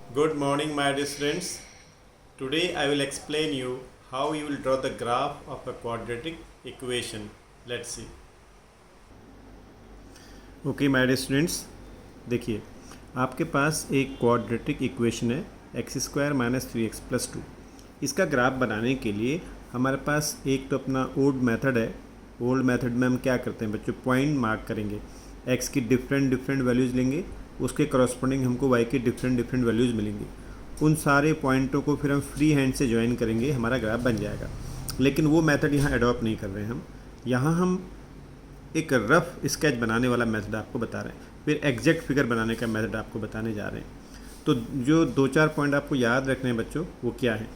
Good morning, my dear students. Today I will explain you how you will draw the graph of a quadratic equation. Let's see. Okay, my dear students, देखिए आपके पास एक quadratic equation है x square minus 3x plus 2। इसका graph बनाने के लिए हमारे पास एक तो अपना ओल्ड मेथड है। ओल्ड मेथड में हम क्या करते हैं बच्चों, पॉइंट मार्क करेंगे, एक्स की डिफरेंट वैल्यूज़ लेंगे, उसके करस्पॉन्डिंग हमको वाई के डिफरेंट वैल्यूज़ मिलेंगी। उन सारे पॉइंटों को फिर हम फ्री हैंड से ज्वाइन करेंगे, हमारा ग्राफ बन जाएगा। लेकिन वो मेथड यहाँ अडॉप्ट नहीं कर रहे हैं हम। यहाँ हम एक रफ स्केच बनाने वाला मेथड आपको बता रहे हैं, फिर एग्जैक्ट फिगर बनाने का मेथड आपको बताने जा रहे हैं। तो जो 2-4 पॉइंट आपको याद रखने हैं बच्चों, वो क्या है,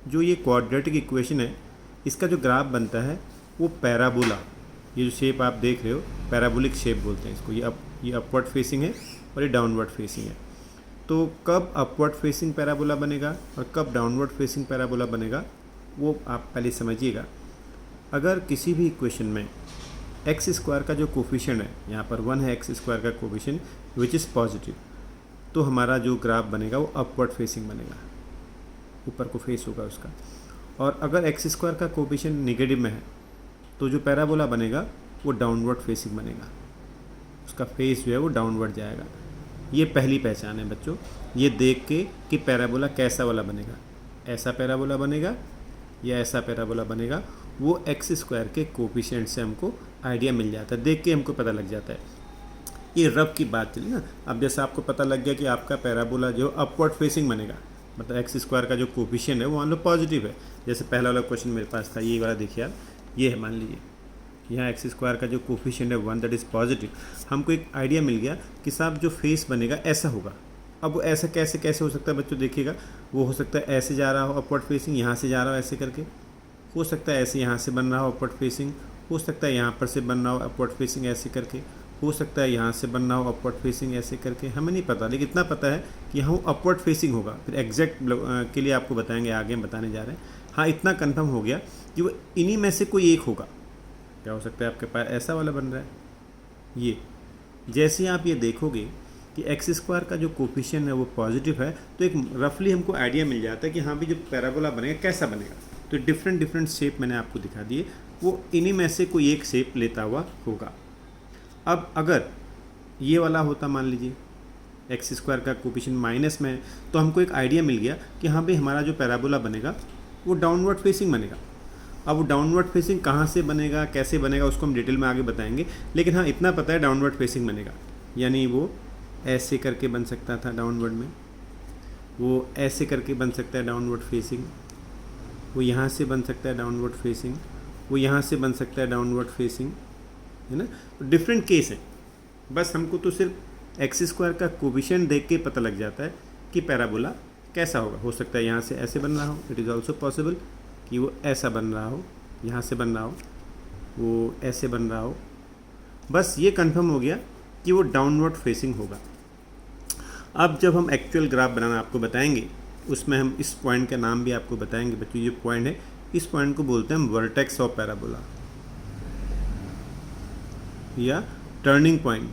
जो ये क्वाड्रेटिक इक्वेशन है इसका जो ग्राफ बनता है वो पैराबोला, ये जो शेप आप देख रहे हो पैराबोलिक शेप बोलते हैं इसको। ये अपवर्ड फेसिंग है और ये डाउनवर्ड फेसिंग है। तो कब अपवर्ड फेसिंग पैराबोला बनेगा और कब डाउनवर्ड फेसिंग पैराबोला बनेगा वो आप पहले समझिएगा। अगर किसी भी इक्वेशन में एक्स स्क्वायर का जो कोफिशिएंट है, यहाँ पर 1 है एक्स स्क्वायर का कोफिशिएंट विच इज़ पॉजिटिव, तो हमारा जो ग्राफ बनेगा वो अपवर्ड फेसिंग बनेगा, ऊपर को फेस होगा उसका। और अगर एक्स स्क्वायर का कोफिशिएंट नेगेटिव में है तो जो पैराबोला बनेगा वो डाउनवर्ड फेसिंग बनेगा, उसका फेस जो है वो डाउनवर्ड जाएगा। ये पहली पहचान है बच्चों, ये देख के कि पैराबोला कैसा वाला बनेगा, ऐसा पैराबोला बनेगा या ऐसा पैराबोला बनेगा, वो एक्स स्क्वायर के कोफिशिएंट से हमको आइडिया मिल जाता है, देख के हमको पता लग जाता है। ये रफ की बात चली ना। अब जैसे आपको पता लग गया कि आपका पैराबोला जो अपवर्ड फेसिंग बनेगा, मतलब एक्स स्क्वायर का जो कोफिशिएंट है वो मान लो पॉजिटिव है। जैसे पहला वाला क्वेश्चन मेरे पास था, ये वाला देखिए आप, ये है मान लीजिए यहाँ एक्स स्क्वायर का जो कोफिशिएंट है 1 दैट इज़ पॉजिटिव। हमको एक आइडिया मिल गया कि साहब जो फेस बनेगा ऐसा होगा। अब वो ऐसा कैसे हो सकता है बच्चों, देखिएगा वो हो सकता है ऐसे जा रहा हो अपवर्ड फेसिंग, यहाँ से जा रहा हो ऐसे करके, हो सकता है ऐसे यहाँ से बन रहा हो अपवर्ड फेसिंग, हो सकता है यहाँ पर से बन रहा हो अपवर्ड फेसिंग ऐसे करके, हो सकता है यहाँ से बन रहा हो अपवर्ड फेसिंग ऐसे करके, हमें नहीं पता, लेकिन इतना पता है कि यहाँ अपवर्ड फेसिंग होगा। फिर एग्जैक्ट के लिए आपको बताएंगे, आगे हम बताने जा रहे हैं। हाँ, इतना कंफर्म हो गया कि वो इन्हीं में से कोई एक होगा। क्या हो सकता है आपके पास ऐसा वाला बन रहा है, ये जैसे ही आप ये देखोगे कि एक्स स्क्वायर का जो कोफिशिएंट है वो पॉजिटिव है, तो एक रफली हमको आइडिया मिल जाता है कि हाँ भी जो पैराबोला बनेगा कैसा बनेगा। तो डिफरेंट शेप मैंने आपको दिखा दिए, वो इन्हीं में से कोई एक शेप लेता हुआ होगा। अब अगर ये वाला होता, मान लीजिए एक्स स्क्वायर का कोफिशिएंट माइनस में है, तो हमको एक आइडिया मिल गया कि हाँ भाई हमारा जो पैराबोला बनेगा वो डाउनवर्ड फेसिंग बनेगा। अब वो डाउनवर्ड फेसिंग कहाँ से बनेगा, कैसे बनेगा, उसको हम डिटेल में आगे बताएंगे। लेकिन हाँ, इतना पता है डाउनवर्ड फेसिंग बनेगा, यानी वो ऐसे करके बन सकता था डाउनवर्ड में, वो ऐसे करके बन सकता है डाउनवर्ड फेसिंग, वो यहाँ से बन सकता है डाउनवर्ड फेसिंग, वो यहाँ से बन सकता है डाउनवर्ड फेसिंग, है ना। तो डिफरेंट केस है। बस हमको तो सिर्फ एक्स स्क्वायर का कोफिशिएंट देख के पता लग जाता है कि पैराबोला कैसा होगा। हो सकता है यहाँ से ऐसे बन रहा हो, इट इज़ ऑल्सो पॉसिबल कि वो ऐसा बन रहा हो, यहाँ से बन रहा हो, वो ऐसे बन रहा हो। बस ये कंफर्म हो गया कि वो डाउनवर्ड फेसिंग होगा। अब जब हम एक्चुअल ग्राफ बनाना आपको बताएंगे, उसमें हम इस पॉइंट का नाम भी आपको बताएंगे बच्चों। ये पॉइंट है, इस पॉइंट को बोलते हैं हम वर्टेक्स ऑफ पैराबोला या turning point.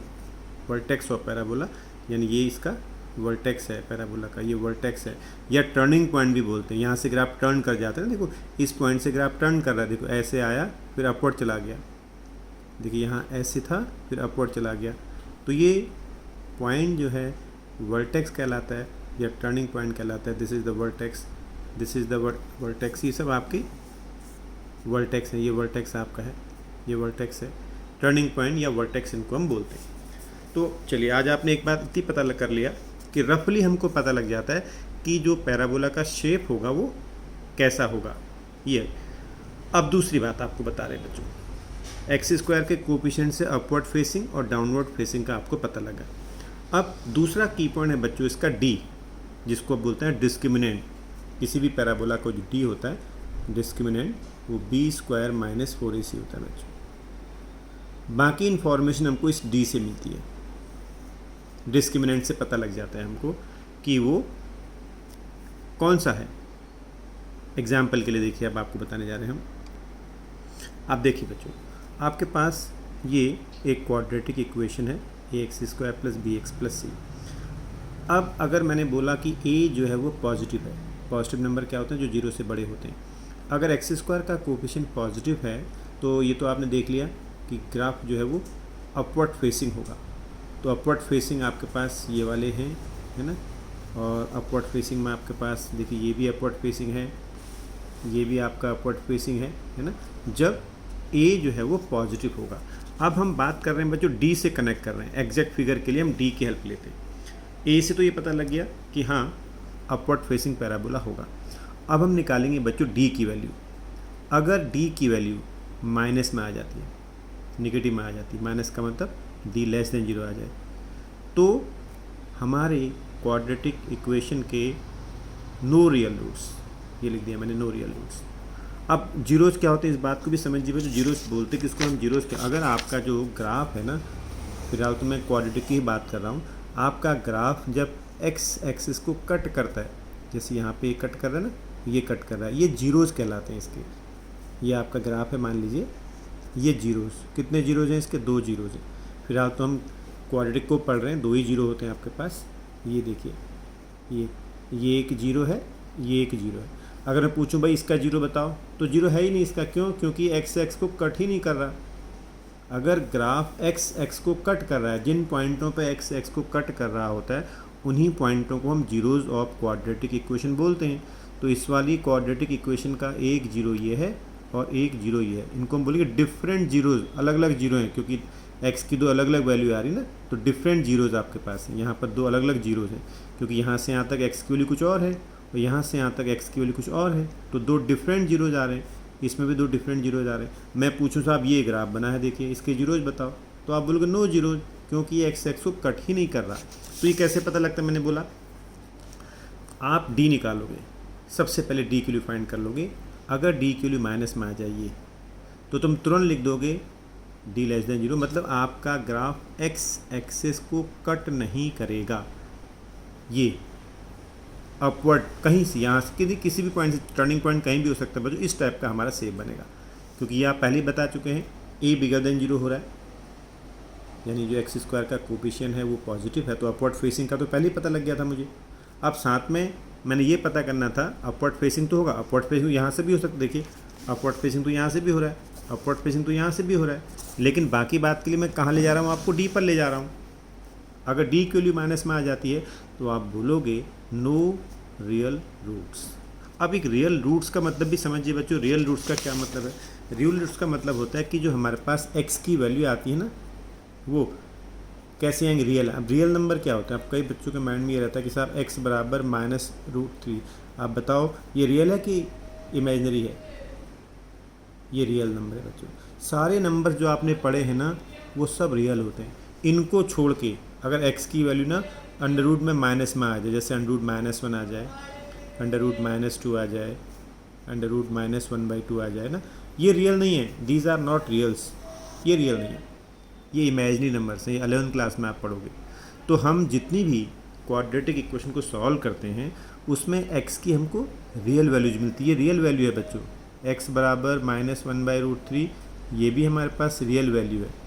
Vertex of parabola यानी ये इसका वर्टेक्स है, पैराबोला का ये वर्टेक्स है, या टर्निंग पॉइंट भी बोलते हैं। यहाँ से ग्राफ टर्न कर जाता है ना, देखो इस पॉइंट से ग्राफ टर्न कर रहा है, देखो ऐसे आया फिर अपवर्ड चला गया, देखिए यहाँ ऐसे था फिर अपवर्ड चला गया। तो ये पॉइंट जो है वर्टेक्स कहलाता है या टर्निंग पॉइंट कहलाता है। This is the vertex, this is the vertex, ये सब आपके वर्टेक्स है। ये वर्टेक्स आपका है, ये वर्टेक्स है, टर्निंग पॉइंट या वर्टेक्स इनको हम बोलते हैं। तो चलिए, आज आपने एक बात इतनी पता कर लिया कि रफली हमको पता लग जाता है कि जो पैराबोला का शेप होगा वो कैसा होगा। ये अब दूसरी बात आपको बता रहे हैं बच्चों, एक्स स्क्वायर के कोफिशिएंट से अपवर्ड फेसिंग और डाउनवर्ड फेसिंग का आपको पता लगा। अब दूसरा की पॉइंट है बच्चों इसका डी, जिसको बोलते हैं डिस्क्रिमिनेंट। किसी भी पैराबोला को जो डी होता है डिस्क्रिमिनेंट, वो बी स्क्वायर माइनस 4ac होता है बच्चों। बाकी इन्फॉर्मेशन हमको इस डी से मिलती है, डिस्क्रिमिनेंट से पता लग जाता है हमको कि वो कौन सा है। एग्जाम्पल के लिए देखिए, अब आपको बताने जा रहे हैं हम। आप देखिए बच्चों, आपके पास ये एक क्वाड्रेटिक इक्वेशन है, a x square plus b x plus c. अब अगर मैंने बोला कि ए जो है वो पॉजिटिव है, पॉजिटिव नंबर क्या होते हैं जो जीरो से बड़े होते हैं। अगर एक्स स्क्वायर का कोफिशिएंट पॉजिटिव है तो ये तो आपने देख लिया कि ग्राफ जो है वो अपवर्ड फेसिंग होगा। तो अपवर्ड फेसिंग आपके पास ये वाले हैं, है ना, और अपवर्ड फेसिंग में आपके पास देखिए ये भी अपवर्ड फेसिंग है, ये भी आपका अपवर्ड फेसिंग है ना, जब ए जो है वो पॉजिटिव होगा। अब हम बात कर रहे हैं बच्चों डी से कनेक्ट कर रहे हैं, एग्जैक्ट फिगर के लिए हम डी की हेल्प लेते हैं। ए से तो ये पता लग गया कि हाँ अपवर्ड फेसिंग पैराबोला होगा। अब हम निकालेंगे बच्चों डी की वैल्यू। अगर डी की वैल्यू माइनस में आ जाती है, निगेटिव में आ जाती है, माइनस का मतलब डी लेस देन जीरो आ जाए, तो हमारे क्वाड्रेटिक इक्वेशन के नो रियल रूट्स, ये लिख दिया मैंने नो रियल रूट्स। अब जीरोज क्या होते हैं इस बात को भी समझ लीजिए, जो जीरोज बोलते हैं किसको हम जीरोज क्या, अगर आपका जो ग्राफ है ना, फिलहाल तो मैं क्वाड्रेटिक की ही बात कर रहा हूँ, आपका ग्राफ जब एक्स एक्सिस को कट करता है, जैसे यहाँ पे कट कर रहा है ना, ये कट कर रहा है, ये जीरोज कहलाते हैं इसके। ये आपका ग्राफ है, मान लीजिए ये जीरोज, कितने जीरोज हैं इसके, दो जीरोज हैं। फिलहाल तो हम क्वाड्रेटिक को पढ़ रहे हैं, दो ही जीरो होते हैं आपके पास। ये देखिए ये एक जीरो है, ये एक जीरो है। अगर मैं पूछूं भाई इसका जीरो बताओ, तो जीरो है ही नहीं इसका। क्यों? क्योंकि एक्स एक्स को कट ही नहीं कर रहा। अगर ग्राफ एक्स एक्स को कट कर रहा है, जिन पॉइंटों पे एक्स एक्स को कट कर रहा होता है उन्हीं पॉइंटों को हम जीरोज ऑफ क्वाड्रेटिक इक्वेशन बोलते हैं। तो इस वाली क्वाड्रेटिक इक्वेशन का एक जीरो ये है और एक जीरो ये है, इनको हम बोलेंगे डिफरेंट जीरोज, अलग अलग जीरो हैं, क्योंकि एक्स की दो अलग अलग वैल्यू आ रही ना, तो डिफरेंट जीरोज आपके पास हैं। यहाँ पर दो अलग अलग जीरोज हैं, क्योंकि यहाँ से यहाँ तक एक्स की वैल्यू कुछ और है और यहाँ से यहाँ तक एक्स की वैल्यू कुछ और है, तो दो डिफरेंट जीरोज आ रहे हैं। इसमें भी दो डिफरेंट जीरोज आ रहे हैं। मैं पूछूँ साहब ये ग्राफ बना है, देखिए इसके जीरोज बताओ, तो आप बोलोगे नो जीरोज, क्योंकि ये एक्स एक्स को कट ही नहीं कर रहा। तो ये कैसे पता लगता है? मैंने बोला आप डी निकालोगे, सबसे पहले डी की वैल्यू फाइंड कर लोगे। अगर डी की वैल्यू माइनस में आ जाइए तो तुम तुरंत लिख दोगे डी लेस देन जीरो, मतलब आपका ग्राफ एक्स एक्सिस को कट नहीं करेगा। ये अपवर्ड कहीं से, यहाँ से किसी भी पॉइंट से, टर्निंग पॉइंट कहीं भी हो सकता है बच्चों, इस टाइप का हमारा शेप बनेगा। क्योंकि ये आप पहले ही बता चुके हैं ए बिगर देन जीरो हो रहा है, यानी जो एक्स स्क्वायर का कोफिशिएंट है वो पॉजिटिव है, तो अपवर्ड फेसिंग का तो पहले ही पता लग गया था मुझे। अब साथ में मैंने ये पता करना था अपवर्ड फेसिंग तो होगा, अपवर्ड फेसिंग यहाँ से भी हो सकता है, देखिए अपवर्ड फेसिंग तो यहाँ से भी हो रहा है, अपवर्ड फेसिंग तो यहाँ से भी हो रहा है, लेकिन बाकी बात के लिए मैं कहाँ ले जा रहा हूँ, आपको डी पर ले जा रहा हूँ। अगर डी की वैल्यू माइनस में आ जाती है तो आप बोलोगे नो रियल रूट्स। अब एक रियल रूट्स का मतलब भी समझिए बच्चों, रियल रूट्स का क्या मतलब है? रियल रूट्स का मतलब होता है कि जो हमारे पास एक्स की वैल्यू आती है ना, वो कैसे आएंगे? रियल। अब रियल नंबर क्या होता है? अब कई बच्चों के माइंड में ये रहता है कि साहब एक्स बराबर -√3, आप बताओ ये रियल है कि इमेजिनरी है? ये रियल नंबर है बच्चों। सारे नंबर जो आपने पढ़े हैं ना वो सब रियल होते हैं। इनको छोड़ के अगर एक्स की वैल्यू ना अंडर रूट में माइनस में आ जाए, जैसे अंडर रूट -1 आ जाए, अंडर रूट -2 आ जाए, अंडर रूट -1/2 आ जाए ना, ये रियल नहीं है। दीज आर नॉट रियल्स, ये रियल नहीं है, ये इमेजिनरी नंबर्स हैं। 11th क्लास में आप पढ़ोगे। तो हम जितनी भी क्वाड्रेटिक इक्वेशन को सॉल्व करते हैं उसमें एक्स की हमको रियल वैल्यूज मिलती है। रियल वैल्यू है बच्चों, एक्स बराबर -1/√3, ये भी हमारे पास रियल वैल्यू है।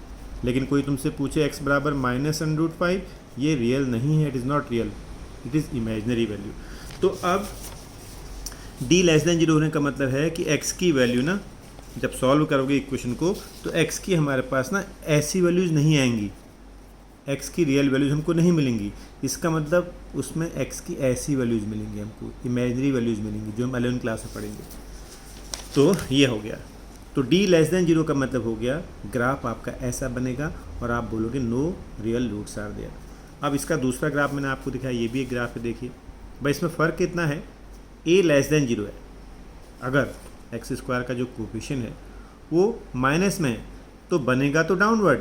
लेकिन कोई तुमसे पूछे एक्स बराबर -√5, ये रियल नहीं है, it is not real, it is imaginary value. तो अब डी लेस देन जीरो होने का मतलब है कि एक्स की वैल्यू ना जब सॉल्व करोगे इक्वेशन को तो एक्स की हमारे पास ना ऐसी वैल्यूज़ नहीं आएंगी, एक्स की रियल वैल्यूज़ हमको नहीं मिलेंगी। इसका मतलब उसमें एक्स की ऐसी वैल्यूज़ मिलेंगी हमको, इमेजिनरी वैल्यूज़ मिलेंगी, जो हम 11th क्लास में पढ़ेंगे। तो ये हो गया। तो डी लेस देन जीरो का मतलब हो गया ग्राफ आपका ऐसा बनेगा और आप बोलोगे no real roots are there. अब इसका दूसरा ग्राफ मैंने आपको दिखाया, ये भी एक ग्राफ है, देखिए भाई इसमें फ़र्क कितना है, ए लेस देन जीरो है। अगर एक्स स्क्वायर का जो कोफिशिएंट है वो माइनस में है तो बनेगा तो डाउनवर्ड,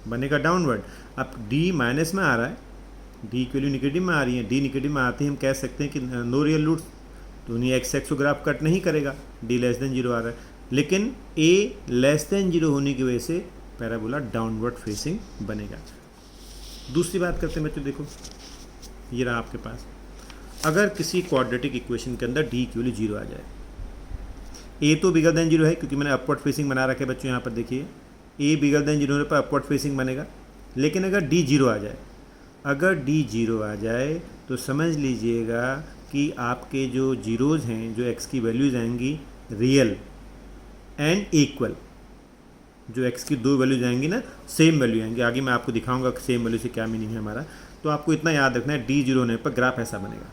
बनेगा डाउनवर्ड। अब डी माइनस में आ रहा है, डी की वैल्यू निगेटिव में आ रही है, डी निगेटिव में आते ही हम कह सकते हैं कि नो रियल रूट्स, तो उन्हीं एक्स एक्स को ग्राफ कट नहीं करेगा, डी लेस देन जीरो आ रहा है। लेकिन ए लेस देन जीरो होने की वजह से पैराबोला डाउनवर्ड फेसिंग बनेगा। दूसरी बात करते हैं बच्चों, देखो ये रहा आपके पास, अगर किसी क्वाड्रेटिक इक्वेशन के अंदर डी की वैल्यू जीरो आ जाए, ए तो बिगर देन जीरो है क्योंकि मैंने अपवर्ड फेसिंग बना रखा है बच्चों, यहाँ पर देखिए ए बिगर देन जीरो होने पर अपवर्ड फेसिंग बनेगा। लेकिन अगर डी जीरो आ जाए, अगर डी जीरो आ जाए तो समझ लीजिएगा कि आपके जो जीरोज़ हैं, जो एक्स की वैल्यूज़ आएंगी रियल एंड इक्वल। जो एक्स की दो वैल्यूज आएंगी ना, सेम वैल्यू आएंगी। आगे मैं आपको दिखाऊंगा कि सेम वैल्यू से क्या मीनिंग है हमारा। तो आपको इतना याद रखना है, डी जीरो होने पर ग्राफ ऐसा बनेगा,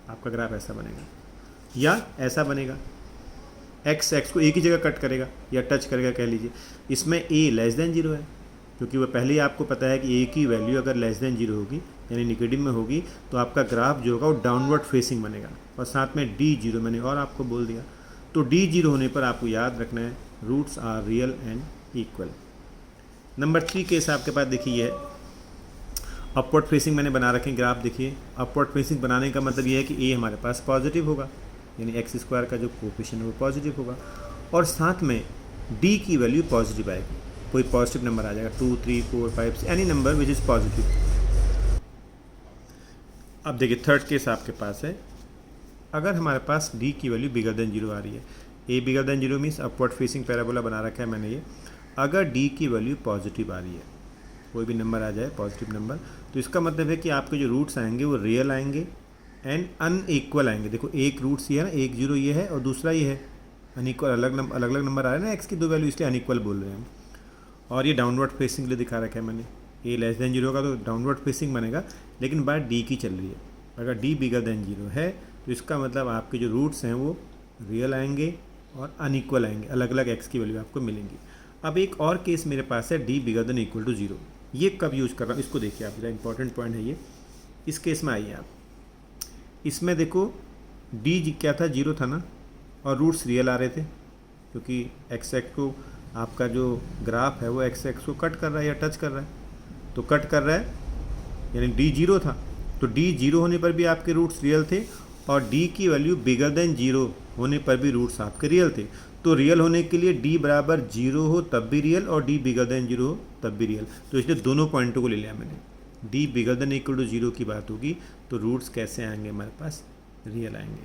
आपका ग्राफ ऐसा बनेगा या ऐसा बनेगा। एक्स को एक ही जगह कट करेगा या टच करेगा कह लीजिए। इसमें ए लेस देन जीरो है, क्योंकि वह पहले ही आपको पता है कि ए की वैल्यू अगर लेस देन जीरो होगी यानी निगेटिव में होगी तो आपका ग्राफ जो होगा वो डाउनवर्ड फेसिंग बनेगा। और साथ में डी जीरो मैंने और आपको बोल दिया। तो डी जीरो होने पर आपको याद रखना है roots are real and equal. Number 3 case आपके पास देखिए ये है, अपवर्ड फेसिंग मैंने बना रखे ग्राफ। देखिए अपवर्ड फेसिंग बनाने का मतलब ये है कि ए हमारे पास पॉजिटिव होगा, यानी एक्स स्क्वायर का जो कोफिशिएंट है वो पॉजिटिव होगा, और साथ में डी की वैल्यू पॉजिटिव आएगी। कोई पॉजिटिव नंबर आ जाएगा 2, 3, 4, 5 any number which is positive. अब देखिए थर्ड केस आपके पास है, अगर हमारे पास डी की वैल्यू बिगर देन जीरो आ रही है, a bigger than zero means upward facing parabola बना रखा है मैंने ये। अगर डी की वैल्यू पॉजिटिव आ रही है, कोई भी नंबर आ जाए पॉजिटिव नंबर, तो इसका मतलब है कि आपके जो रूट्स आएंगे वो रियल आएंगे एंड अनइक्वल आएंगे। देखो एक रूट्स ये है ना, एक जीरो ये है और दूसरा ये है अनइक्वल, अलग अलग नंबर आ रहे हैं ना एक्स की दो वैल्यू, इसलिए अनइक्वल बोल रहे हैं हम। और ये डाउनवर्ड फेसिंग लिए दिखा रखा है मैंने, ए लेस देन जीरो का तो डाउनवर्ड फेसिंग बनेगा, लेकिन बात डी की चल रही है। अगर डी बिगर देन जीरो है तो इसका मतलब आपके जो रूट्स हैं वो रियल आएंगे और अनइक्वल आएंगे, अलग अलग एक्स की वैल्यू आपको मिलेंगी। अब एक और केस मेरे पास है D bigger than equal to zero. ये कब यूज़ कर रहा हूँ इसको देखिए आप, इंपॉर्टेंट पॉइंट है ये। इस केस में आइए आप, इसमें देखो डी क्या था, जीरो था ना, और रूट्स रियल आ रहे थे, क्योंकि एक्स को आपका जो ग्राफ है वो एक्स को कट कर रहा है या टच कर रहा है, तो कट कर रहा है यानी डी जीरो था। तो डी जीरो होने पर भी आपके रूट्स रियल थे, और डी की वैल्यू बिगर देन जीरो होने पर भी रूट्स आपके रियल थे। तो रियल होने के लिए डी बराबर जीरो हो तब भी रियल, और डी बिगर देन जीरो हो तब भी रियल। तो इसलिए दोनों पॉइंटों को ले लिया मैंने। D bigger than equal to zero की बात होगी तो रूट्स कैसे आएंगे हमारे पास, रियल आएंगे।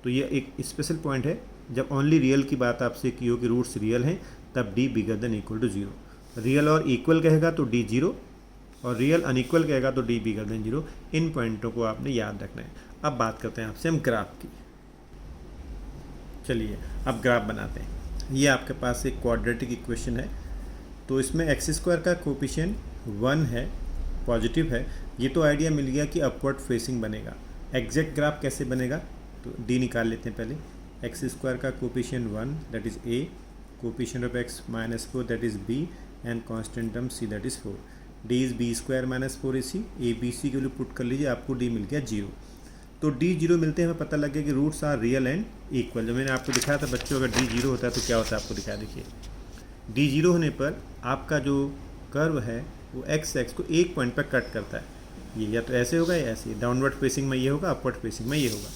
तो ये एक स्पेशल पॉइंट है, जब ओनली रियल की बात आपसे की हो कि रूट्स रियल हैं तब D bigger than equal to zero. Real और इक्वल कहेगा तो डी जीरो, और रियल अनइक्वल कहेगा तो डी बिगर देन जीरो। इन पॉइंटों को आपने याद रखना है। अब बात करते हैं आपसे हम ग्राफ की। चलिए अब ग्राफ बनाते हैं। ये आपके पास एक क्वाड्रेटिक इक्वेशन है, तो इसमें एक्स स्क्वायर का कोफिशिएंट 1 है, पॉजिटिव है। ये तो आइडिया मिल गया कि अपवर्ड फेसिंग बनेगा। एग्जैक्ट ग्राफ कैसे बनेगा, तो डी निकाल लेते हैं पहले। एक्स स्क्वायर का coefficient 1 that is A, coefficient of X -4 that is B, and constant term C that is 4। D is B square -4 A C, A B C के लिए पुट कर लीजिए, आपको डी मिल गया जीरो। तो डी जीरो मिलते हैं, हमें पता लग गया कि roots are real and equal. जो मैंने आपको दिखाया था बच्चों, अगर डी जीरो होता है तो क्या होता है आपको दिखाया। देखिए डी जीरो होने पर आपका जो कर्व है वो एक्स को एक पॉइंट पर कट करता है। ये या तो ऐसे होगा या ऐसे, डाउनवर्ड फेसिंग में ये होगा, अपवर्ड फेसिंग में ये होगा।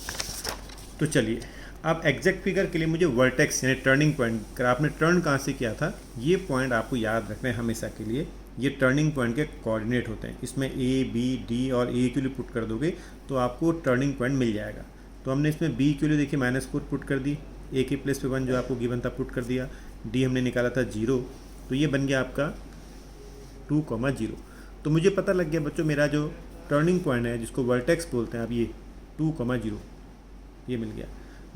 तो चलिए अब एग्जैक्ट फिगर के लिए मुझे वर्टेक्स यानी टर्निंग पॉइंट, अगर आपने टर्न कहाँ से किया था ये पॉइंट आपको याद रखना है हमेशा के लिए। ये टर्निंग पॉइंट के कोऑर्डिनेट होते हैं। इसमें ए बी डी और ए के लिए पुट कर दोगे तो आपको टर्निंग पॉइंट मिल जाएगा। तो हमने इसमें बी के लिए देखिए -4 पुट कर दी, ए के प्लेस पे 1 जो आपको गिवन था पुट कर दिया, डी हमने निकाला था 0, तो ये बन गया आपका 2,0। तो मुझे पता लग गया बच्चों मेरा जो टर्निंग पॉइंट है जिसको वर्टेक्स बोलते हैं, अब ये 2,0 ये मिल गया।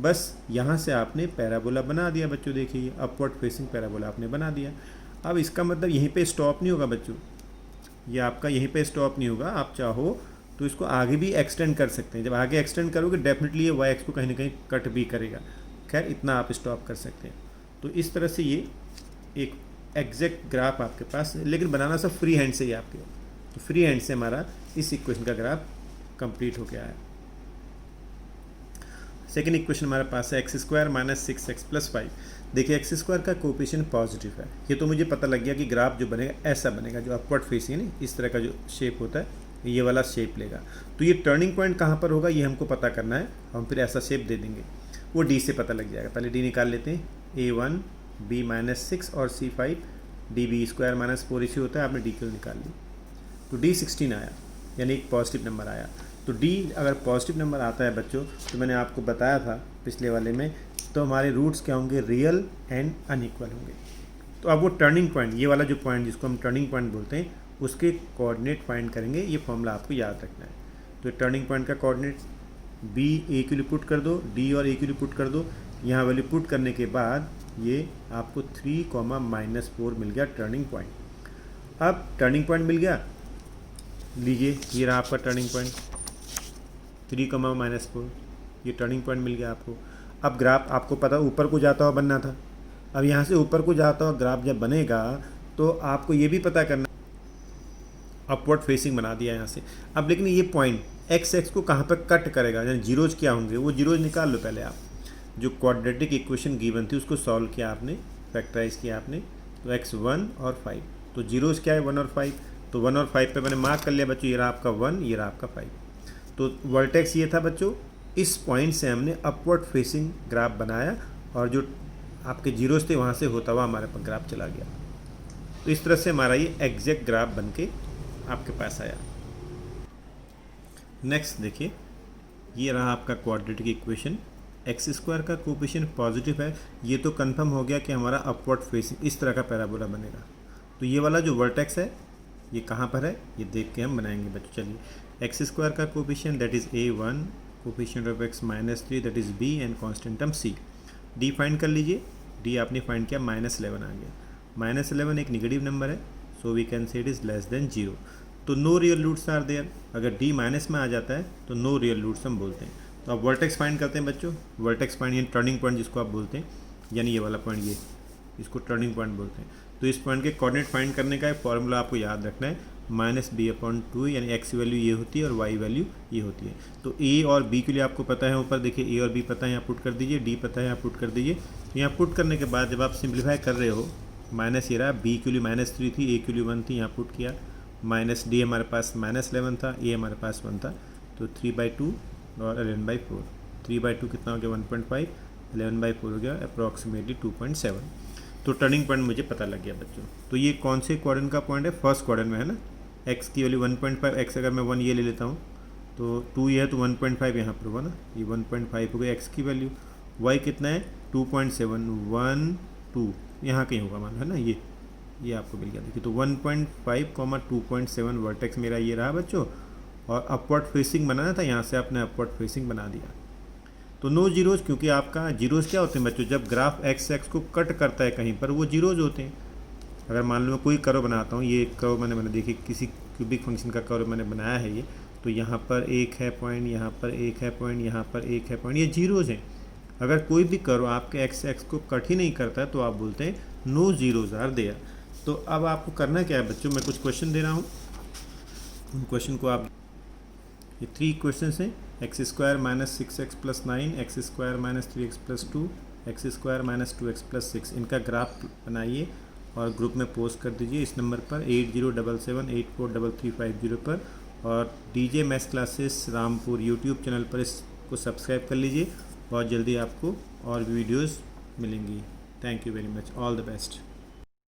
बस यहाँ से आपने पैराबोला बना दिया बच्चों। देखिए अपवर्ड फेसिंग पैराबोला आपने बना दिया। अब इसका मतलब यहीं पे स्टॉप नहीं होगा बच्चों, ये आपका यहीं पे स्टॉप नहीं होगा। आप चाहो तो इसको आगे भी एक्सटेंड कर सकते हैं। जब आगे एक्सटेंड करोगे डेफिनेटली ये वाई एक्स को कहीं ना कहीं कट भी करेगा। खैर इतना आप स्टॉप कर सकते हैं। तो इस तरह से ये एक एग्जैक्ट ग्राफ आपके पास है, लेकिन बनाना सब फ्री हैंड से ही आपके। तो फ्री हैंड से हमारा इस इक्वेशन का ग्राफ कंप्लीट हो गया है। सेकेंड इक्वेशन हमारे पास है x² - 6x + 5। देखिए एक्स स्क्वायर का कोफिशिएंट पॉजिटिव है, ये तो मुझे पता लग गया कि ग्राफ जो बनेगा ऐसा बनेगा, जो अपवर्ड फेसिंग है ना, इस तरह का जो शेप होता है ये वाला शेप लेगा। तो ये टर्निंग पॉइंट कहाँ पर होगा ये हमको पता करना है, हम फिर ऐसा शेप दे देंगे, वो डी से पता लग जाएगा। पहले डी निकाल लेते हैं, a1 b -6 और c5 db² -4 इसी होता है, आपने डी को निकाल ली तो डी 16 आया, यानी एक पॉजिटिव नंबर आया। तो डी अगर पॉजिटिव नंबर आता है बच्चों, तो मैंने आपको बताया था पिछले वाले में, तो हमारे रूट्स क्या होंगे, रियल एंड अनइक्वल होंगे। तो अब वो टर्निंग पॉइंट, ये वाला जो पॉइंट जिसको हम टर्निंग पॉइंट बोलते हैं, उसके कोऑर्डिनेट फाइंड करेंगे। ये फॉर्मूला आपको याद रखना है। तो टर्निंग पॉइंट का कोऑर्डिनेट बी ए के लिए पुट कर दो, डी और ए के लिए पुट कर दो। यहाँ वैल्यू पुट करने के बाद ये आपको 3, मिल गया टर्निंग पॉइंट। अब टर्निंग पॉइंट मिल गया, लीजिए ये रहा आपका टर्निंग पॉइंट 3, ये टर्निंग पॉइंट मिल गया आपको। अब ग्राफ आपको पता ऊपर को जाता हुआ बनना था। अब यहाँ से ऊपर को जाता हुआ ग्राफ जब बनेगा तो आपको ये भी पता करना, अपवर्ड फेसिंग बना दिया यहाँ से। अब लेकिन ये पॉइंट एक्स को कहाँ पर कट करेगा, यानी जीरोज क्या होंगे, वो जीरोज निकाल लो पहले आप। जो क्वाड्रेटिक इक्वेशन गिवन थी उसको सॉल्व किया आपने, फैक्टराइज किया आपने। तो x1 और 5, तो जीरोज क्या है 1 और 5, तो 1 और 5 पे मैंने मार्क कर लिया बच्चों। ये रहा आपका 1, ये रहा आपका 5। तो वर्टेक्स ये था बच्चों, इस पॉइंट से हमने अपवर्ड फेसिंग ग्राफ बनाया और जो आपके जीरोज थे वहाँ से होता हुआ हमारे पास ग्राफ चला गया। तो इस तरह से हमारा ये एग्जैक्ट ग्राफ बन के आपके पास आया। नेक्स्ट देखिए, ये रहा आपका क्वाड्रेटिक इक्वेशन। x² का कोएफिशिएंट पॉजिटिव है, ये तो कंफर्म हो गया कि हमारा अपवर्ड फेसिंग इस तरह का पैराबोला बनेगा। तो ये वाला जो वर्टेक्स है ये कहाँ पर है, ये देख के हम बनाएंगे बच्चों। चलिए, x² का coefficient that is a1, coefficient of x -3 that is b and constant term c। d find कर लीजिए, d आपने फाइंड किया -11 आ गया। -11 एक नेगेटिव नंबर है, so we can say it is less than 0। तो no real roots are there. अगर d minus में आ जाता है तो नो रियल रूट्स हम बोलते हैं। तो अब वर्टेक्स फाइंड करते हैं बच्चों। वर्टेक्स पॉइंट यानी टर्निंग पॉइंट जिसको आप बोलते हैं, यानी ये वाला पॉइंट, ये इसको टर्निंग पॉइंट बोलते हैं। तो इस पॉइंट के कोऑर्डिनेट फाइंड करने का फॉर्मूला आपको याद रखना है, -b/2, यानी x वैल्यू ये होती है और y वैल्यू ये होती है। तो a और b के लिए आपको पता है, ऊपर देखिए a और b पता है, यहाँ पुट कर दीजिए। d पता है, यहाँ पुट कर दीजिए। तो यहाँ पुट करने के बाद जब आप सिंप्लीफाई कर रहे हो, माइनस ये रहा, b के लिए -3 थी, a के लिए 1 थी, यहाँ पुट किया। -d हमारे पास -11 था, a हमारे पास 1 था, तो 3/2 और 11/4। 3/2 कितना हो गया 1.5, 11/4 हो गया अप्रॉक्सीमेटली 2.7। तो टर्निंग पॉइंट मुझे पता लग गया बच्चों। तो ये कौन से क्वाड्रेंट का पॉइंट है, फर्स्ट क्वाड्रेंट में है ना। x की वैल्यू 1.5, x अगर मैं 1 ये ले लेता हूँ तो 2 ये है, तो 1.5 यहाँ पर होगा ना, ये 1.5 हो गया x की वैल्यू। y कितना है 2.7, 1 2 यहाँ कहीं होगा मान लो, है ना। ये आपको मिल गया। देखिए तो 1.5, 2.7 वर्टेक्स मेरा ये रहा बच्चों। और अपवर्ड फेसिंग बनाना था, यहाँ से आपने अपवर्ड फेसिंग बना दिया। तो नो जीरोज, क्योंकि आपका जीरोज क्या होते हैं बच्चों, जब ग्राफ x को कट करता है कहीं पर वो जीरोज होते हैं। अगर मान लो मैं कोई कर्व बनाता हूँ, ये कर्व मैंने देखिए किसी क्यूबिक फंक्शन का कर्व मैंने बनाया है ये, तो यहाँ पर एक है पॉइंट, यहाँ पर एक है पॉइंट, यहाँ पर एक है पॉइंट, ये जीरोज हैं। अगर कोई भी कर्व आपके x को कट ही नहीं करता है तो आप बोलते हैं नो जीरोज आर देयर। तो अब आपको करना क्या है बच्चों, मैं कुछ क्वेश्चन दे रहा हूँ, उन क्वेश्चन को आप, ये 3 क्वेश्चन हैं। x² - 6x + 9, x² - 3x + 2, x² - 2x + 6, इनका ग्राफ बनाइए और ग्रुप में पोस्ट कर दीजिए इस नंबर पर 8077843350 पर। और DJ maths classes Rampur YouTube channel पर इसको सब्सक्राइब कर लीजिए और जल्दी आपको और वीडियोज़ मिलेंगी। Thank you very much, all the best.